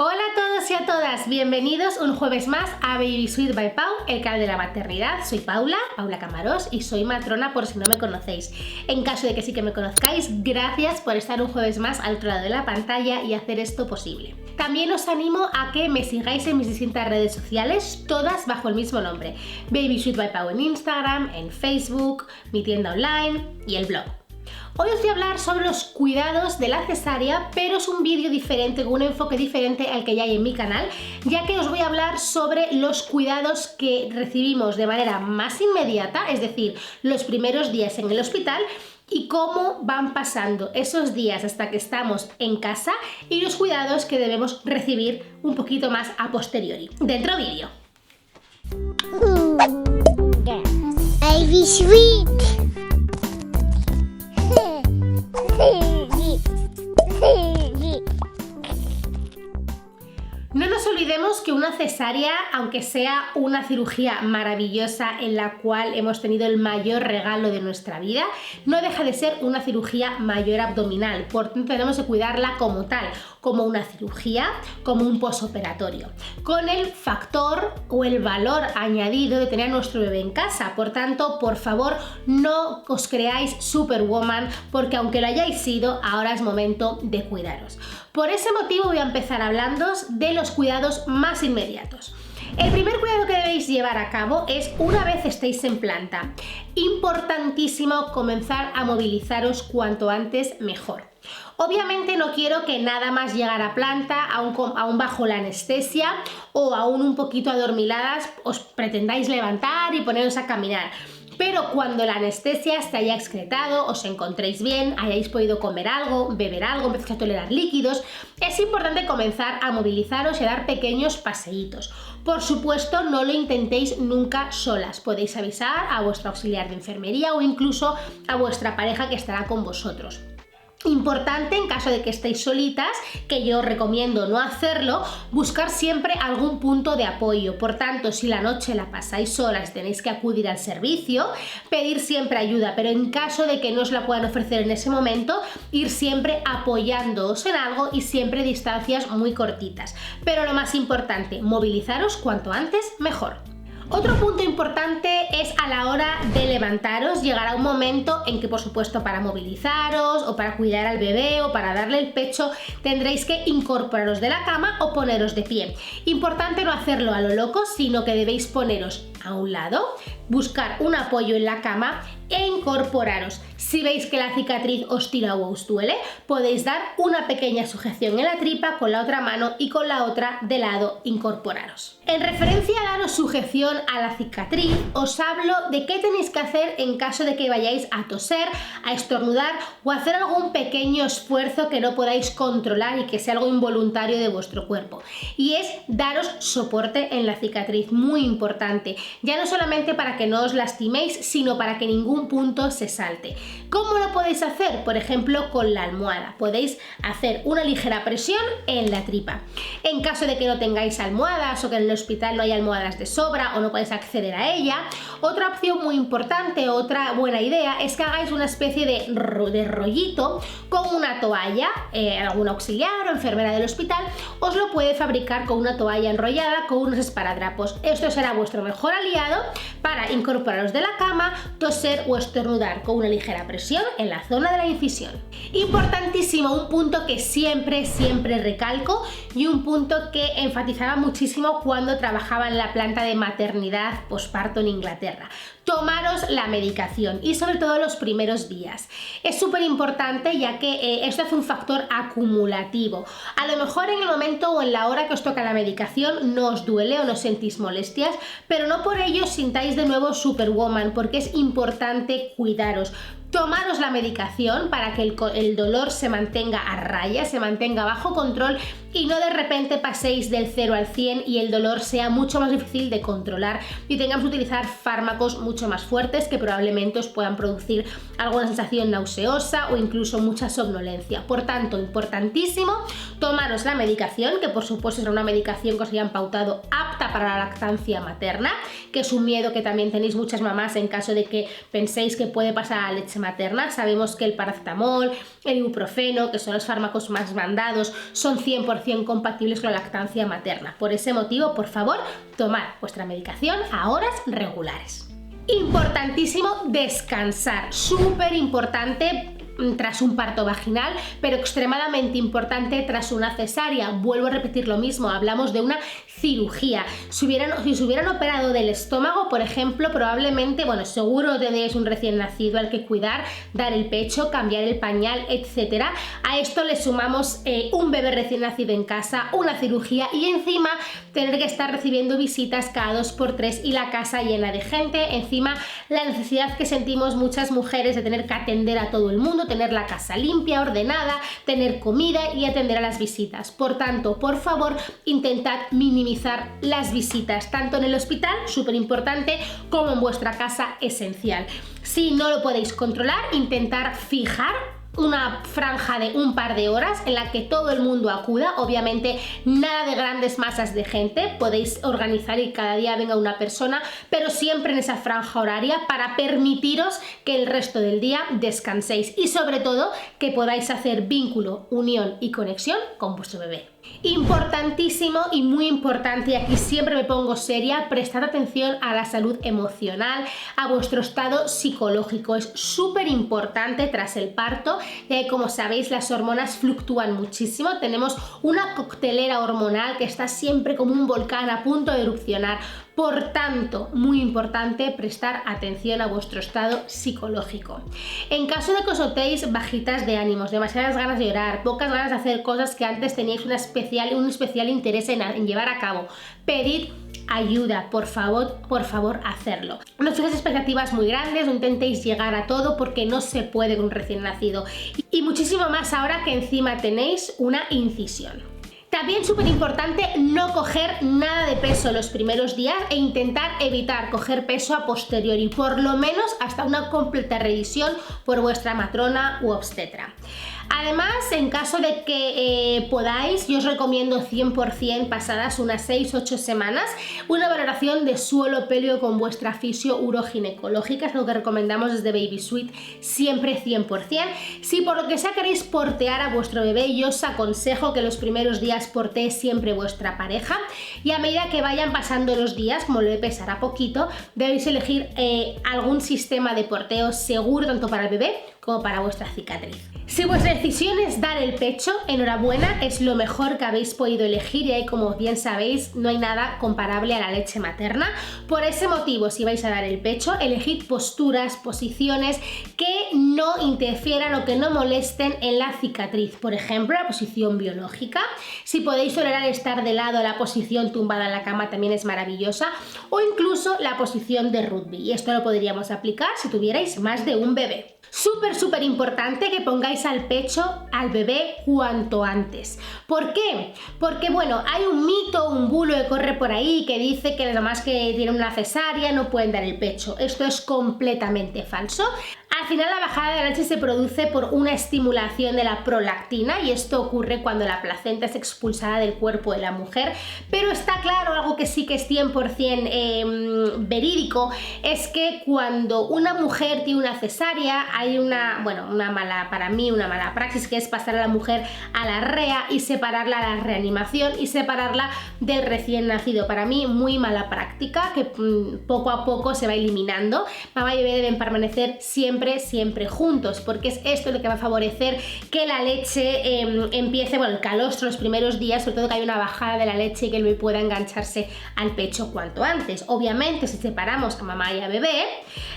Hola a todos y a todas, bienvenidos un jueves más a Baby Sweet by Pau, el canal de la maternidad. Soy Paula Camarós y soy matrona por si no me conocéis. En caso de que sí que me conozcáis, gracias por estar un jueves más al otro lado de la pantalla y hacer esto posible. También os animo a que me sigáis en mis distintas redes sociales, todas bajo el mismo nombre. Baby Sweet by Pau en Instagram, en Facebook, mi tienda online y el blog. Hoy os voy a hablar sobre los cuidados de la cesárea, pero es un vídeo diferente, con un enfoque diferente al que ya hay en mi canal, ya que os voy a hablar sobre los cuidados que recibimos de manera más inmediata, es decir, los primeros días en el hospital, y cómo van pasando esos días hasta que estamos en casa y los cuidados que debemos recibir un poquito más a posteriori. Dentro vídeo. Baby Sweet. No nos olvidemos que una cesárea, aunque sea una cirugía maravillosa en la cual hemos tenido el mayor regalo de nuestra vida, no deja de ser una cirugía mayor abdominal, por tanto tenemos que cuidarla como tal, como una cirugía, como un posoperatorio, con el factor o el valor añadido de tener a nuestro bebé en casa. Por tanto, por favor, no os creáis superwoman, porque aunque lo hayáis sido, ahora es momento de cuidaros. Por ese motivo voy a empezar hablándoos de los cuidados más inmediatos. El primer cuidado que debéis llevar a cabo es una vez estéis en planta. Importantísimo comenzar a movilizaros cuanto antes mejor. Obviamente no quiero que nada más llegar a planta, aún bajo la anestesia o aún un poquito adormiladas, os pretendáis levantar y poneros a caminar. Pero cuando la anestesia se haya excretado, os encontréis bien, hayáis podido comer algo, beber algo, empecéis a tolerar líquidos, es importante comenzar a movilizaros y a dar pequeños paseítos. Por supuesto, no lo intentéis nunca solas. Podéis avisar a vuestro auxiliar de enfermería o incluso a vuestra pareja que estará con vosotros. Importante, en caso de que estéis solitas, que yo os recomiendo no hacerlo, buscar siempre algún punto de apoyo. Por tanto, si la noche la pasáis solas y tenéis que acudir al servicio, pedir siempre ayuda, pero en caso de que no os la puedan ofrecer en ese momento, ir siempre apoyándoos en algo y siempre distancias muy cortitas. Pero lo más importante, movilizaros cuanto antes mejor. Otro punto importante es a la hora de levantaros. Llegará un momento en que, por supuesto, para movilizaros o para cuidar al bebé o para darle el pecho, tendréis que incorporaros de la cama o poneros de pie. Importante no hacerlo a lo loco, sino que debéis poneros a un lado, buscar un apoyo en la cama e incorporaros. Si veis que la cicatriz os tira o os duele, podéis dar una pequeña sujeción en la tripa con la otra mano y con la otra de lado incorporaros. En referencia a daros sujeción a la cicatriz, os hablo de qué tenéis que hacer en caso de que vayáis a toser, a estornudar o a hacer algún pequeño esfuerzo que no podáis controlar y que sea algo involuntario de vuestro cuerpo. Y es daros soporte en la cicatriz, muy importante. Ya no solamente para que no os lastiméis, sino para que ningún punto se salte. ¿Cómo lo podéis hacer? Por ejemplo, con la almohada. Podéis hacer una ligera presión en la tripa. En caso de que no tengáis almohadas o que en el hospital no haya almohadas de sobra o no podáis acceder a ella, otra opción muy importante, otra buena idea, es que hagáis una especie de rollito con una toalla. Algún auxiliar o enfermera del hospital os lo puede fabricar con una toalla enrollada con unos esparadrapos. Esto será vuestro mejor aliado para incorporaros de la cama, toser o estornudar con una ligera presión en la zona de la incisión. Importantísimo, un punto que siempre recalco y un punto que enfatizaba muchísimo cuando trabajaba en la planta de maternidad posparto en Inglaterra. Tomaros la medicación y sobre todo los primeros días. Es súper importante, ya que esto hace un factor acumulativo. A lo mejor en el momento o en la hora que os toca la medicación no os duele o no sentís molestias, pero no por ello sintáis de nuevo superwoman, porque es importante cuidaros. Tomaros la medicación para que el dolor se mantenga a raya, se mantenga bajo control y no de repente paséis del 0 al 100 y el dolor sea mucho más difícil de controlar y tengamos que utilizar fármacos mucho más fuertes que probablemente os puedan producir alguna sensación nauseosa o incluso mucha somnolencia. Por tanto, importantísimo, tomaros la medicación, que por supuesto será una medicación que os hayan pautado apta para la lactancia materna, que es un miedo que también tenéis muchas mamás en caso de que penséis que puede pasar a la leche materna. Sabemos que el paracetamol, el ibuprofeno, que son los fármacos más mandados, son 100% compatibles con la lactancia materna. Por ese motivo, por favor, tomad vuestra medicación a horas regulares. Importantísimo descansar, súper importante tras un parto vaginal, pero extremadamente importante tras una cesárea. Vuelvo a repetir lo mismo, hablamos de una cirugía. Si se hubieran operado del estómago, por ejemplo, probablemente, bueno, seguro tendréis un recién nacido al que cuidar, dar el pecho, cambiar el pañal, etc. A esto le sumamos un bebé recién nacido en casa, una cirugía y encima tener que estar recibiendo visitas cada 2x3 y la casa llena de gente. Encima la necesidad que sentimos muchas mujeres de tener que atender a todo el mundo, tener la casa limpia, ordenada, tener comida y atender a las visitas. Por tanto, por favor, intentad minimizar las visitas, tanto en el hospital, súper importante, como en vuestra casa, esencial. Si no lo podéis controlar, intentar fijar una franja de un par de horas en la que todo el mundo acuda. Obviamente nada de grandes masas de gente, podéis organizar y cada día venga una persona, pero siempre en esa franja horaria para permitiros que el resto del día descanséis y sobre todo que podáis hacer vínculo, unión y conexión con vuestro bebé. Importantísimo y muy importante, y aquí siempre me pongo seria, prestad atención a la salud emocional, a vuestro estado psicológico. Es súper importante tras el parto, ya que como sabéis las hormonas fluctúan muchísimo, tenemos una coctelera hormonal que está siempre como un volcán a punto de erupcionar. Por tanto, muy importante prestar atención a vuestro estado psicológico. En caso de que os notéis bajitas de ánimos, demasiadas ganas de llorar, pocas ganas de hacer cosas que antes teníais un especial interés en llevar a cabo, pedid ayuda, por favor, hacerlo. No fijáis expectativas muy grandes, no intentéis llegar a todo porque no se puede con un recién nacido. Y muchísimo más ahora que encima tenéis una incisión. También súper importante no coger nada de peso los primeros días e intentar evitar coger peso a posteriori, por lo menos hasta una completa revisión por vuestra matrona u obstetra. Además, en caso de que podáis, yo os recomiendo 100% pasadas unas 6-8 semanas, una valoración de suelo pélvico con vuestra fisio uroginecológica, es lo que recomendamos desde Baby Sweet, siempre 100%. Si por lo que sea queréis portear a vuestro bebé, yo os aconsejo que los primeros días portee siempre vuestra pareja y a medida que vayan pasando los días, como le pesará poquito, debéis elegir algún sistema de porteo seguro tanto para el bebé como para vuestra cicatriz. Si vuestra decisión es dar el pecho, enhorabuena, es lo mejor que habéis podido elegir y ahí, como bien sabéis, no hay nada comparable a la leche materna. Por ese motivo, si vais a dar el pecho, elegid posturas, posiciones que no interfieran o que no molesten en la cicatriz. Por ejemplo, la posición biológica. Si podéis tolerar estar de lado, la posición tumbada en la cama también es maravillosa, o incluso la posición de rugby. Y esto lo podríamos aplicar si tuvierais más de un bebé. Súper importante que pongáis al pecho al bebé cuanto antes. ¿Por qué? Porque bueno, hay un mito, un bulo que corre por ahí que dice que las mamás que tienen una cesárea no pueden dar el pecho. Esto es completamente falso. Al final la bajada de la leche se produce por una estimulación de la prolactina y esto ocurre cuando la placenta es expulsada del cuerpo de la mujer, pero está claro, algo que sí que es 100% verídico, es que cuando una mujer tiene una cesárea hay una mala praxis, que es pasar a la mujer a la REA y separarla a la reanimación y separarla del recién nacido. Para mí muy mala práctica que poco a poco se va eliminando. Mamá y bebé deben permanecer siempre juntos, porque es esto lo que va a favorecer que la leche empiece, el calostro los primeros días, sobre todo que haya una bajada de la leche y que el bebé pueda engancharse al pecho cuanto antes. Obviamente, si separamos a mamá y a bebé,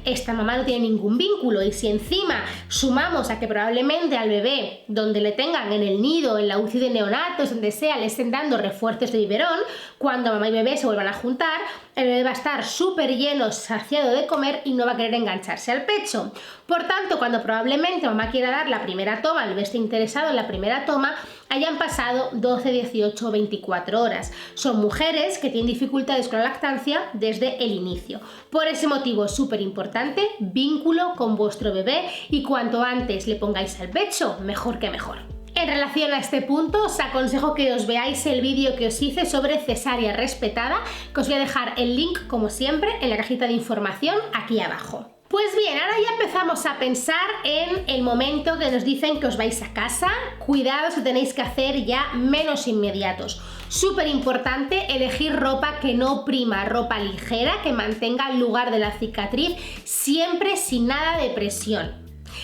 esta mamá no tiene ningún vínculo, y si encima sumamos a que probablemente al bebé, donde le tengan en el nido, en la UCI de neonatos, donde sea, le estén dando refuerzos de biberón, cuando mamá y bebé se vuelvan a juntar, el bebé va a estar súper lleno, saciado de comer y no va a querer engancharse al pecho. Por tanto, cuando probablemente mamá quiera dar la primera toma, el bebé esté interesado en la primera toma, hayan pasado 12, 18 o 24 horas. Son mujeres que tienen dificultades con la lactancia desde el inicio. Por ese motivo es súper importante, vínculo con vuestro bebé, y cuanto antes le pongáis al pecho, mejor que mejor. En relación a este punto, os aconsejo que os veáis el vídeo que os hice sobre cesárea respetada, que os voy a dejar el link, como siempre, en la cajita de información aquí abajo. Pues bien, ahora ya empezamos a pensar en el momento que nos dicen que os vais a casa. Cuidado si tenéis que hacer ya menos inmediatos. Súper importante elegir ropa que no oprima, ropa ligera, que mantenga el lugar de la cicatriz, siempre sin nada de presión.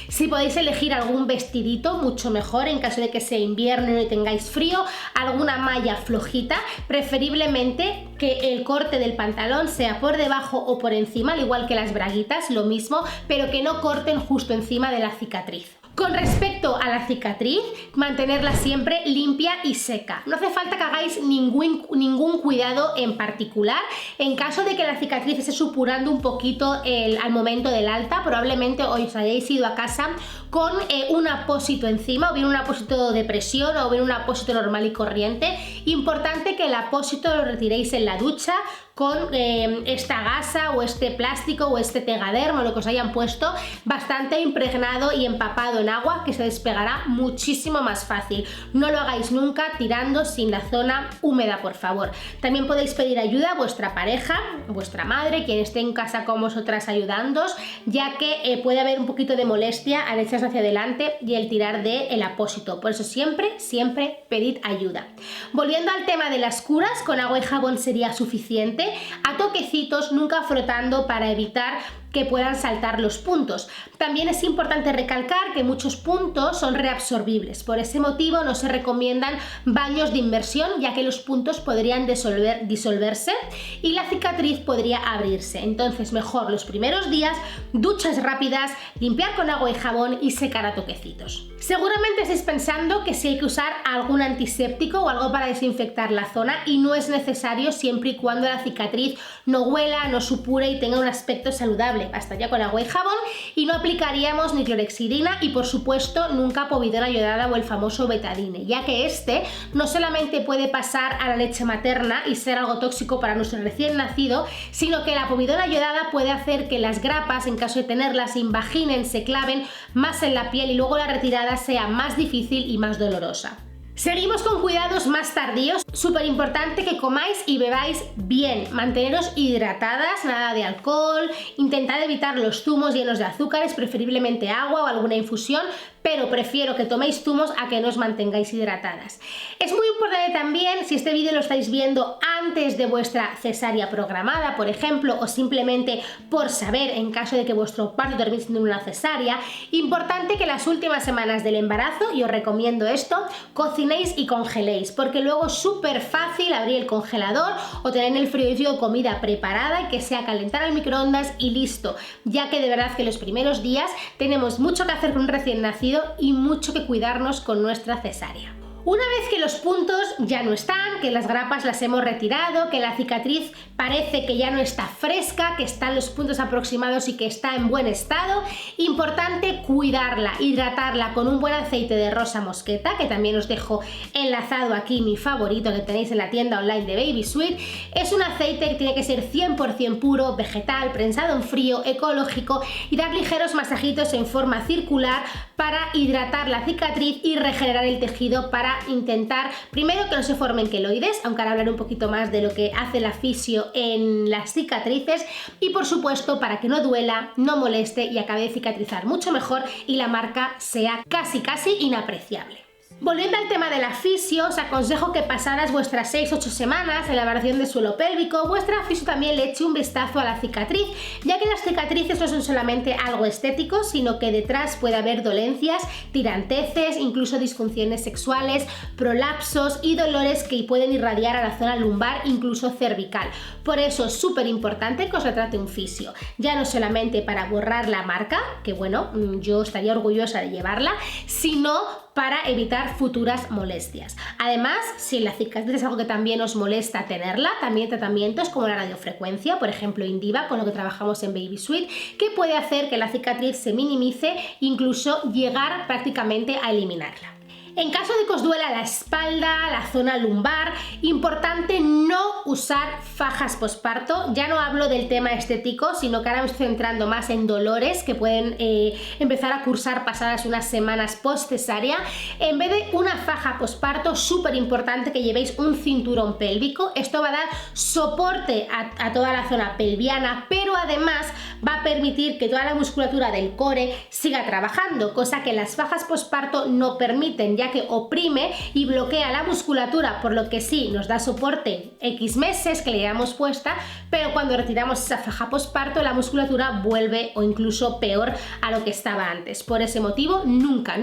Si podéis elegir algún vestidito, mucho mejor en caso de que sea invierno y tengáis frío, alguna malla flojita, preferiblemente que el corte del pantalón sea por debajo o por encima, al igual que las braguitas, lo mismo, pero que no corten justo encima de la cicatriz. Con respecto a la cicatriz, mantenerla siempre limpia y seca. No hace falta que hagáis ningún cuidado en particular. En caso de que la cicatriz esté supurando un poquito al momento del alta, probablemente os hayáis ido a casa con un apósito encima, o bien un apósito de presión o bien un apósito normal y corriente. Importante que el apósito lo retiréis en la ducha con esta gasa o este plástico o este tegadermo, lo que os hayan puesto, bastante impregnado y empapado en agua, que se despegará muchísimo más fácil. No lo hagáis nunca tirando sin la zona húmeda, por favor. También podéis pedir ayuda a vuestra pareja, vuestra madre, quien esté en casa con vosotras ayudándoos, ya que puede haber un poquito de molestia al echarse hacia adelante y el tirar del apósito. Por eso siempre pedid ayuda. Volviendo al tema de las curas, con agua y jabón sería suficiente. A toquecitos, nunca frotando para evitar que puedan saltar los puntos. También es importante recalcar que muchos puntos son reabsorbibles, por ese motivo no se recomiendan baños de inmersión, ya que los puntos podrían disolverse y la cicatriz podría abrirse. Entonces mejor los primeros días, duchas rápidas, limpiar con agua y jabón y secar a toquecitos. Seguramente estáis pensando que si hay que usar algún antiséptico o algo para desinfectar la zona, y no es necesario siempre y cuando la cicatriz no huela, no supure y tenga un aspecto saludable. Basta ya con agua y jabón y no aplicaríamos ni clorhexidina y por supuesto nunca povidona iodada o el famoso betadine, ya que este no solamente puede pasar a la leche materna y ser algo tóxico para nuestro recién nacido, sino que la povidona iodada puede hacer que las grapas, en caso de tenerlas, se invaginen, se claven más en la piel y luego la retirada sea más difícil y más dolorosa. Seguimos con cuidados más tardíos. Súper importante que comáis y bebáis bien, manteneros hidratadas, nada de alcohol, intentad evitar los zumos llenos de azúcares, preferiblemente agua o alguna infusión, pero prefiero que toméis zumos a que no os mantengáis hidratadas. Es muy importante también, si este vídeo lo estáis viendo antes de vuestra cesárea programada, por ejemplo, o simplemente por saber en caso de que vuestro parto termine siendo una cesárea, importante que las últimas semanas del embarazo, y os recomiendo esto, cocinéis y congeléis, porque luego es súper fácil abrir el congelador o tener en el frigorífico comida preparada y que sea calentar al microondas y listo, ya que de verdad que los primeros días tenemos mucho que hacer con un recién nacido y mucho que cuidarnos con nuestra cesárea. Una vez que los puntos ya no están, que las grapas las hemos retirado, que la cicatriz parece que ya no está fresca, que están los puntos aproximados y que está en buen estado, importante cuidarla, hidratarla con un buen aceite de rosa mosqueta, que también os dejo enlazado aquí, mi favorito que tenéis en la tienda online de Baby Sweet. Es un aceite que tiene que ser 100% puro, vegetal, prensado en frío, ecológico, y dar ligeros masajitos en forma circular para hidratar la cicatriz y regenerar el tejido, para intentar primero que no se formen queloides, aunque ahora hablaré un poquito más de lo que hace la fisio en las cicatrices, y por supuesto para que no duela, no moleste y acabe de cicatrizar mucho mejor y la marca sea casi inapreciable. Volviendo al tema de la fisio, os aconsejo que pasadas vuestras 6-8 semanas en la evaluación de suelo pélvico, vuestra fisio también le eche un vistazo a la cicatriz, ya que las cicatrices no son solamente algo estético, sino que detrás puede haber dolencias, tiranteces, incluso disfunciones sexuales, prolapsos y dolores que pueden irradiar a la zona lumbar, incluso cervical. Por eso es súper importante que os la trate un fisio, ya no solamente para borrar la marca, que bueno, yo estaría orgullosa de llevarla, sino para evitar futuras molestias. Además, si la cicatriz es algo que también os molesta tenerla, también hay tratamientos como la radiofrecuencia, por ejemplo Indiva, con lo que trabajamos en Baby Sweet, que puede hacer que la cicatriz se minimice, incluso llegar prácticamente a eliminarla. En caso de que os duela la espalda, la zona lumbar, importante no usar fajas posparto. Ya no hablo del tema estético, sino que ahora me estoy centrando más en dolores que pueden empezar a cursar pasadas unas semanas post cesárea. En vez de una faja posparto, súper importante que llevéis un cinturón pélvico. Esto va a dar soporte a toda la zona pelviana, pero además va a permitir que toda la musculatura del core siga trabajando, cosa que las fajas posparto no permiten, ya que oprime y bloquea la musculatura, por lo que sí nos da soporte X meses que le llevamos puesta, pero cuando retiramos esa faja posparto la musculatura vuelve o incluso peor a lo que estaba antes. Por ese motivo, nunca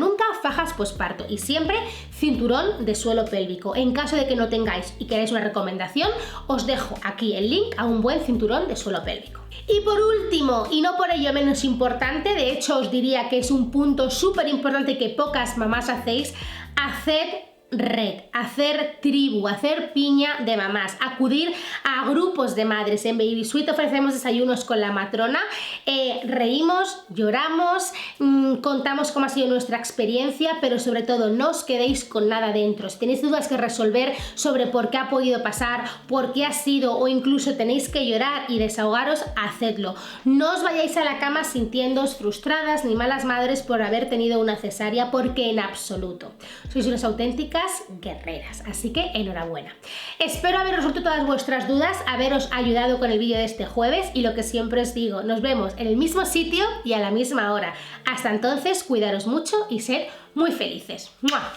fajas posparto y siempre cinturón de suelo pélvico. En caso de que no tengáis y queráis una recomendación, os dejo aquí el link a un buen cinturón de suelo pélvico. Y por último, y no por ello menos importante, de hecho os diría que es un punto súper importante que pocas mamás hacéis, hacer red, hacer tribu, hacer piña de mamás, acudir a grupos de madres. En Baby Sweet ofrecemos desayunos con la matrona, reímos, lloramos, contamos cómo ha sido nuestra experiencia, pero sobre todo no os quedéis con nada dentro. Si tenéis dudas que resolver sobre por qué ha podido pasar, por qué ha sido, o incluso tenéis que llorar y desahogaros, hacedlo. No os vayáis a la cama sintiéndoos frustradas ni malas madres por haber tenido una cesárea, porque en absoluto. Sois unas auténticas guerreras, así que enhorabuena. Espero haber resuelto todas vuestras dudas, haberos ayudado con el vídeo de este jueves, y lo que siempre os digo, nos vemos en el mismo sitio y a la misma hora. Hasta entonces, cuidaros mucho y sed muy felices. ¡Mua!